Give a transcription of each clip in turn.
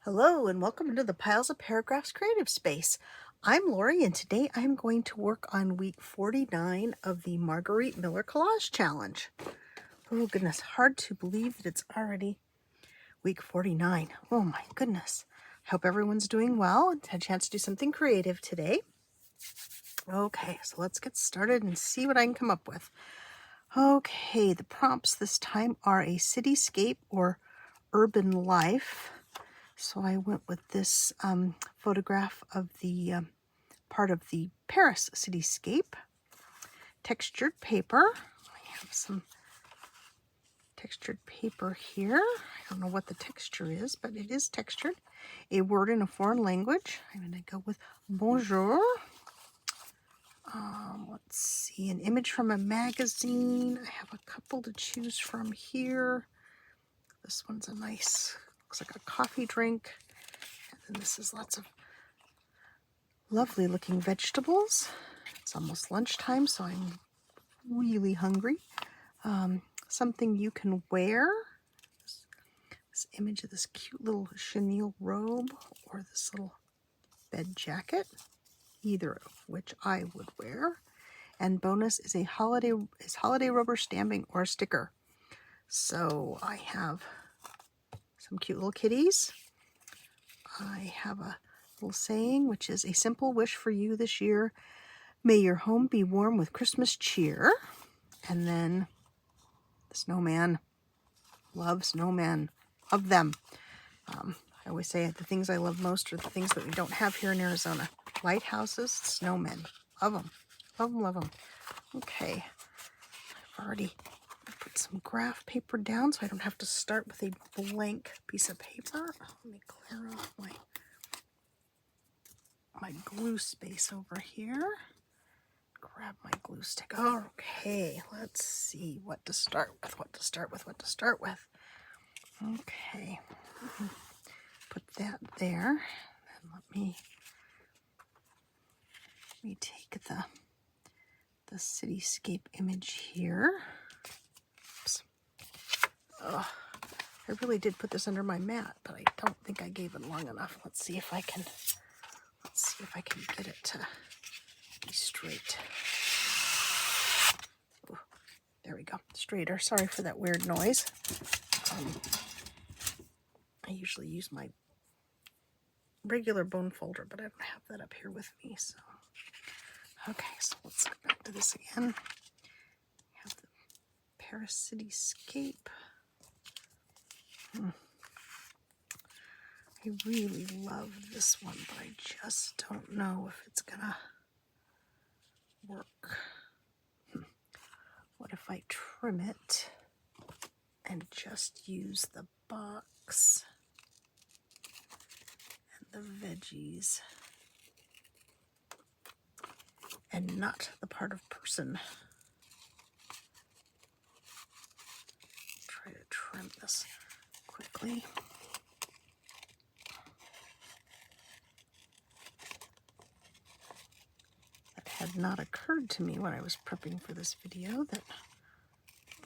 Hello and welcome into the Piles of Paragraphs creative space. I'm Lori and today I'm going to work on week 49 of the Margarete Miller Collage Challenge. Oh goodness, hard to believe that it's already week 49. Oh my goodness. I hope everyone's doing well and had a chance to do something creative today. Okay, so let's get started and see what I can come up with. Okay, the prompts this time are a cityscape or urban life. So I went with this photograph of the part of the Paris cityscape. Textured paper. I have some textured paper here. I don't know what the texture is, but it is textured. A word in a foreign language. I'm going to go with bonjour. Let's see, an image from a magazine. I have a couple to choose from here. This one's a nice, looks like a coffee drink. And this is lots of lovely looking vegetables. It's almost lunchtime, so I'm really hungry. Something you can wear. This image of this cute little chenille robe or this little bed jacket, either of which I would wear. And bonus is holiday rubber stamping or sticker. So I have some cute little kitties. I have a little saying, which is a simple wish for you this year. May your home be warm with Christmas cheer. And then the snowman. Love snowmen. Love them. I always say the things I love most are the things that we don't have here in Arizona. Lighthouses, snowmen. Love them. Love them, love them. Okay. I've already put some graph paper down so I don't have to start with a blank piece of paper. Let me clear off my glue space over here. Grab my glue stick. Okay, let's see what to start with. Okay, put that there. And let me take the cityscape image here. Oops. Oh, I really did put this under my mat, but I don't think I gave it long enough. Let's see if I can get it to be straight. Ooh, there we go, straighter. Sorry for that weird noise. I usually use my regular bone folder, but I don't have that up here with me. So, okay, so let's go back to this again. We have the Paris cityscape. I really love this one, but I just don't know if it's gonna work. What if I trim it and just use the box and the veggies and not the part of person? Try to trim this quickly. That had not occurred to me when I was prepping for this video that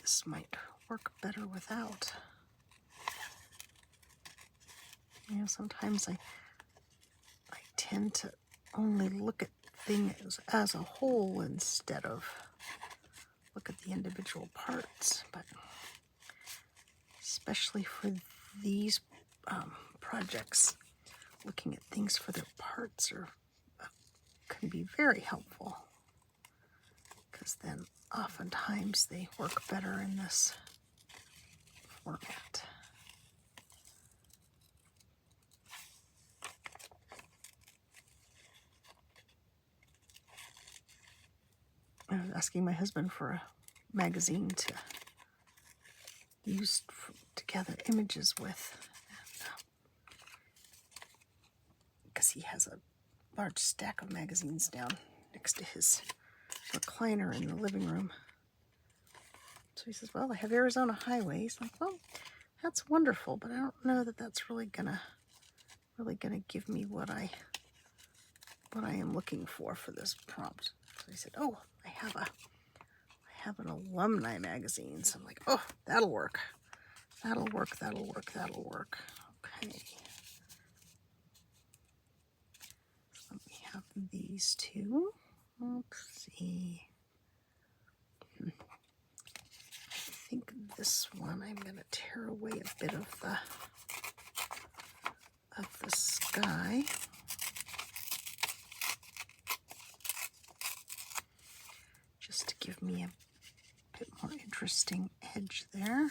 this might work better without. You know, sometimes I tend to only look at things as a whole instead of look at the individual parts, but especially for these projects, looking at things for their parts can be very helpful, because then oftentimes they work better in this format. I was asking my husband for a magazine to use to gather images with, because he has a large stack of magazines down next to his recliner in the living room. So he says, well, I have Arizona highways. I'm like, well, that's wonderful, but I don't know that that's really gonna give me what I am looking for this prompt. So he said, oh, I have an alumni magazine. So I'm like, oh, that'll work. Okay. these two. Let's see. I think this one I'm going to tear away a bit of the sky. Just to give me a bit more interesting edge there.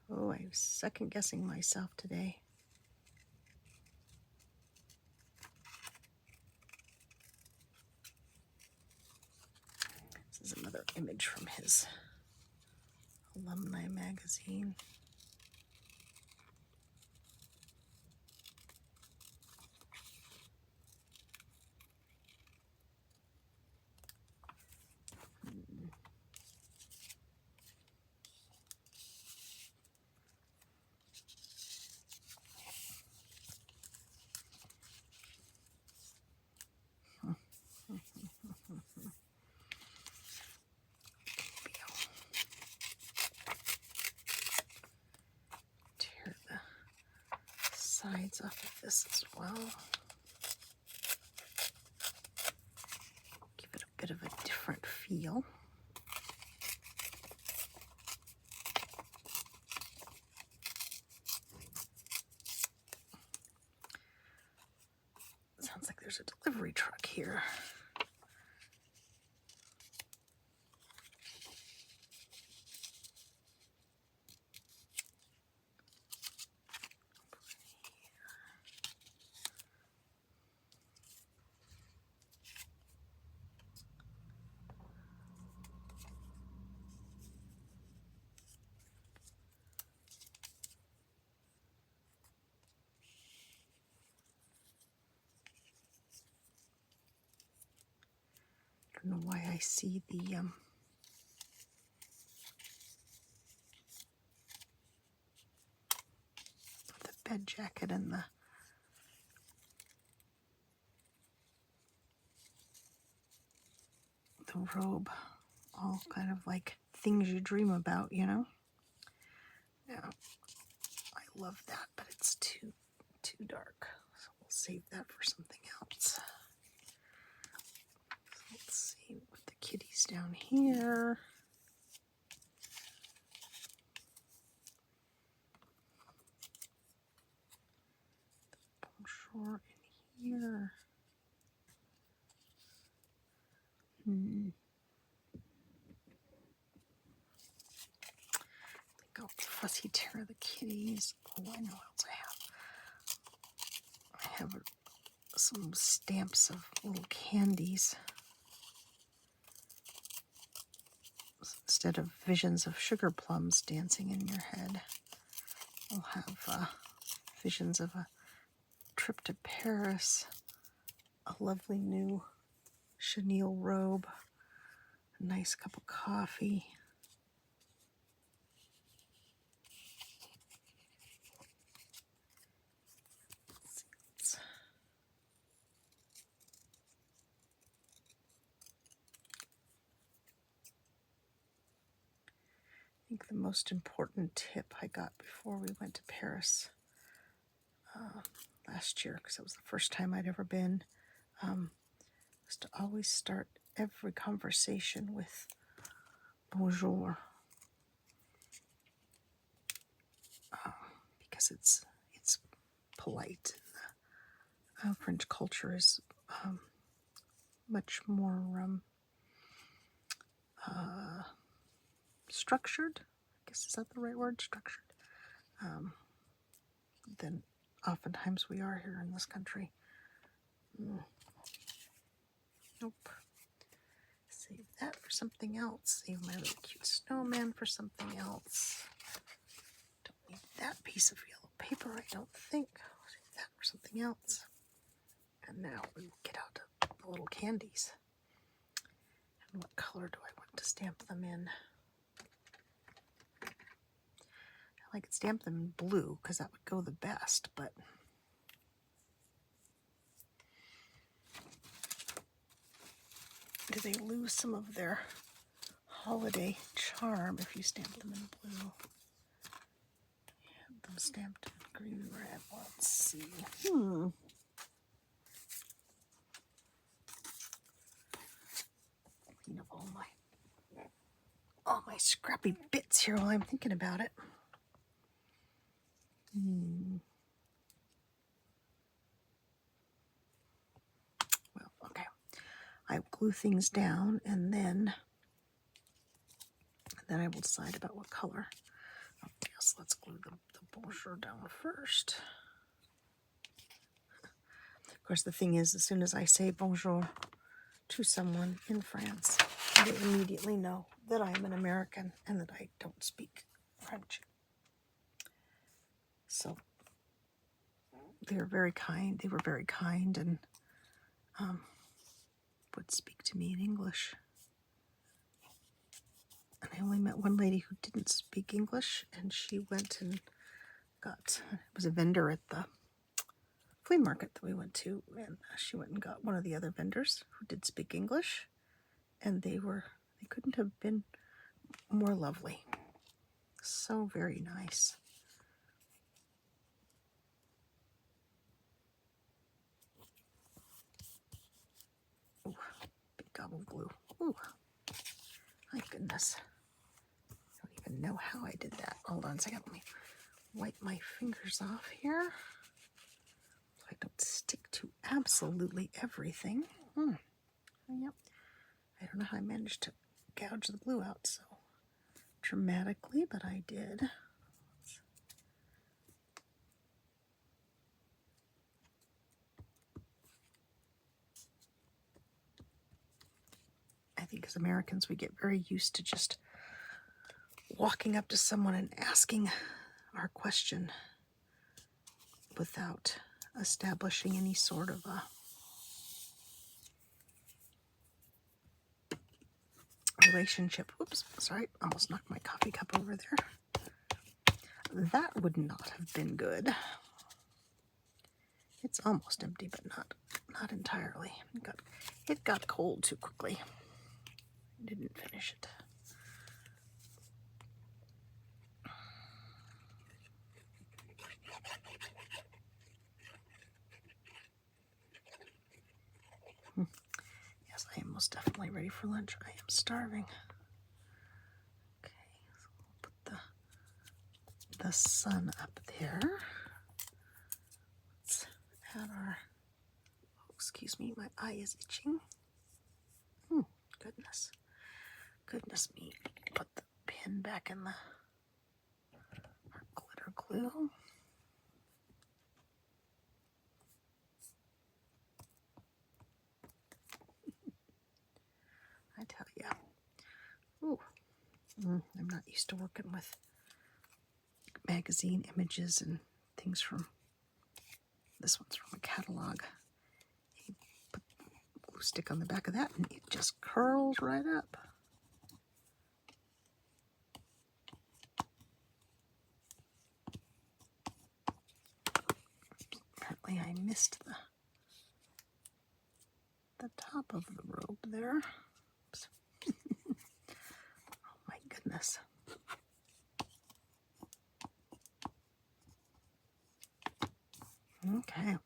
Oh, I'm second guessing myself today. This is another image from his alumni magazine. Tear the sides off of this as well. Give it a bit of a different feel. Sounds like there's a delivery truck here. I don't know why I see the bed jacket and the robe, all kind of like things you dream about, you know? Yeah, I love that, but it's too dark, so we'll save that for something else. Let's see what the kitty's down here. Bonjour in here. I think I'll fussy tear the kitties. Oh, I know what else I have. I have some stamps of little candies. Instead of visions of sugar plums dancing in your head, we'll have visions of a trip to Paris, a lovely new chenille robe, a nice cup of coffee. I think the most important tip I got before we went to Paris last year, because it was the first time I'd ever been, was to always start every conversation with bonjour, because it's polite. French culture is much more structured, I guess, is that the right word, structured, than oftentimes we are here in this country. Nope. Save that for something else. Save my really cute snowman for something else. Don't need that piece of yellow paper, I don't think. I'll save that for something else. And now we will get out the little candies. And what color do I want to stamp them in? I could stamp them in blue because that would go the best, but do they lose some of their holiday charm if you stamp them in blue? Have them stamped in green red. Let's see. Clean up all my scrappy bits here while I'm thinking about it. Well, okay. I glue things down and then I will decide about what color. Oh, yes, let's glue the bonjour down first. Of course, the thing is, as soon as I say bonjour to someone in France, they immediately know that I am an American and that I don't speak French. So they were very kind. They were very kind and would speak to me in English. And I only met one lady who didn't speak English, and she went and it was a vendor at the flea market that we went to, and she went and got one of the other vendors who did speak English, and they couldn't have been more lovely. So very nice. Ooh, big gobble of glue. Ooh, my goodness. I don't even know how I did that. Hold on a second. Let me wipe my fingers off here so I don't stick to absolutely everything. Yep. I don't know how I managed to gouge the glue out so dramatically, but I did. I think as Americans, we get very used to just walking up to someone and asking our question without establishing any sort of a relationship. Whoops, sorry, almost knocked my coffee cup over there. That would not have been good. It's almost empty, but not entirely. It got cold too quickly. I didn't finish it. Yes, I am most definitely ready for lunch. I am starving. Okay, so we'll put the sun up there. Let's add our, oh, excuse me, my eye is itching. Goodness me. Put the pin back in our glitter glue. I tell ya. Ooh, I'm not used to working with magazine images and things from, this one's from a catalog. You put glue stick on the back of that and it just curls right up. Apparently I missed the top of the robe there. Oops. Oh my goodness. Okay.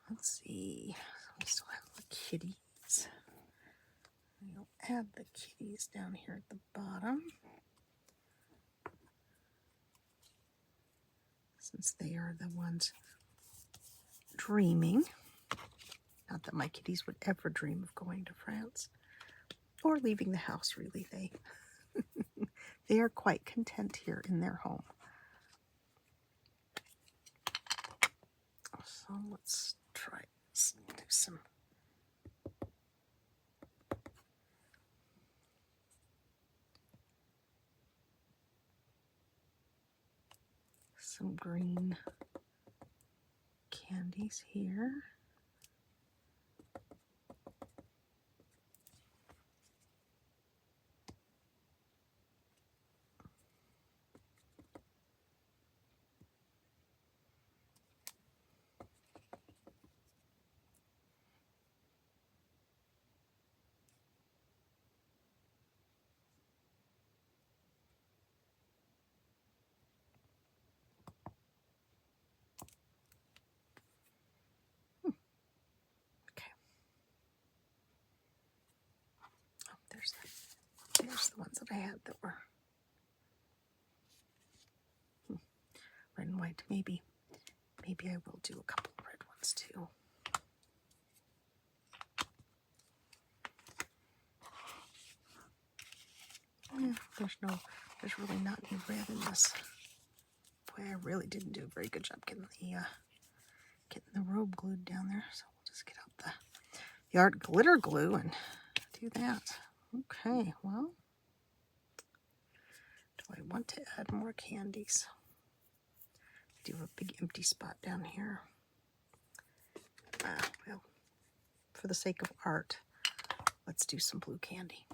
Let's see. We still have the kitties. We'll add the kitties down here at the bottom, since they are the ones dreaming. Not that my kitties would ever dream of going to France or leaving the house, really. They are quite content here in their home. So let's try this. Do some green candies here. the ones that I had that were red and white. Maybe I will do a couple of red ones too. Yeah, there's really not any red in this. Boy, I really didn't do a very good job getting the robe glued down there. So we'll just get out the art glitter glue and do that. Okay, well, do I want to add more candies? I do have a big empty spot down here. Well, for the sake of art, let's do some blue candy.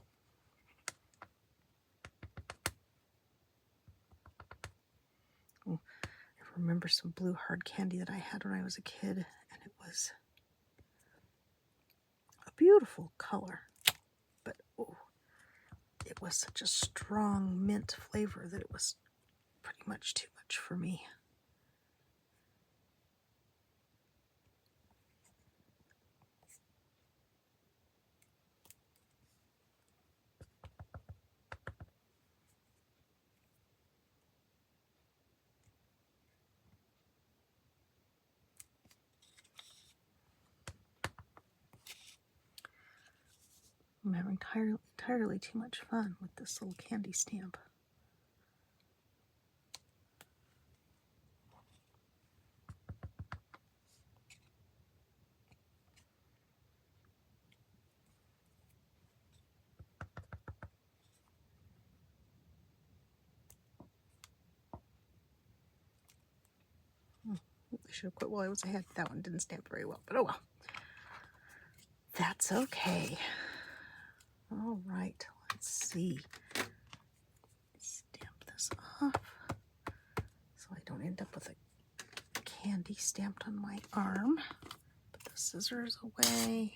Oh, I remember some blue hard candy that I had when I was a kid, and it was a beautiful color, but oh, it was such a strong mint flavor that it was pretty much too much for me. I'm having entirely too much fun with this little candy stamp. I should have quit while I was ahead. That one didn't stamp very well, but oh well. That's okay. All right, let's see. Stamp this off so I don't end up with a candy stamped on my arm. Put the scissors away.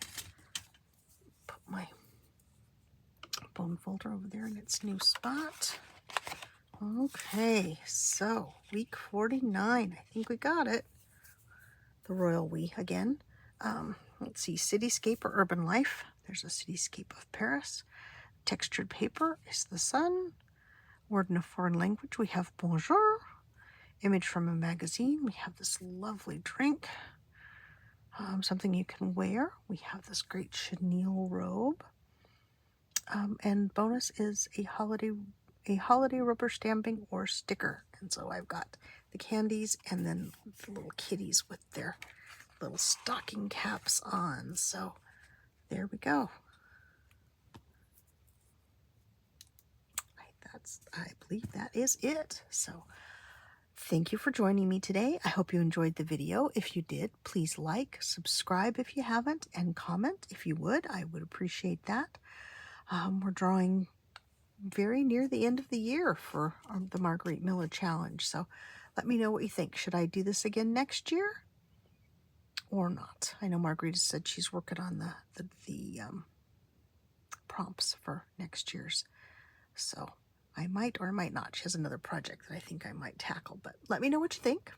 Put my bone folder over there in its new spot. Okay, so week 49. I think we got it. The royal we again. Let's see, cityscape or urban life. There's a cityscape of Paris. Textured paper is the sun. Word in a foreign language, we have bonjour. Image from a magazine, we have this lovely drink. Something you can wear, we have this great chenille robe. And bonus is a holiday rubber stamping or sticker. And so I've got the candies and then the little kitties with their little stocking caps on. So there we go. I believe that is it. So thank you for joining me today. I hope you enjoyed the video. If you did, please like, subscribe if you haven't, and comment if you would. I would appreciate that. We're drawing very near the end of the year for the Margarete Miller Challenge. So let me know what you think. Should I do this again next year or not? I know Margarete said she's working on the prompts for next year's. So I might or might not. She has another project that I think I might tackle, but let me know what you think.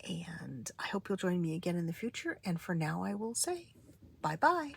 And I hope you'll join me again in the future. And for now, I will say bye-bye.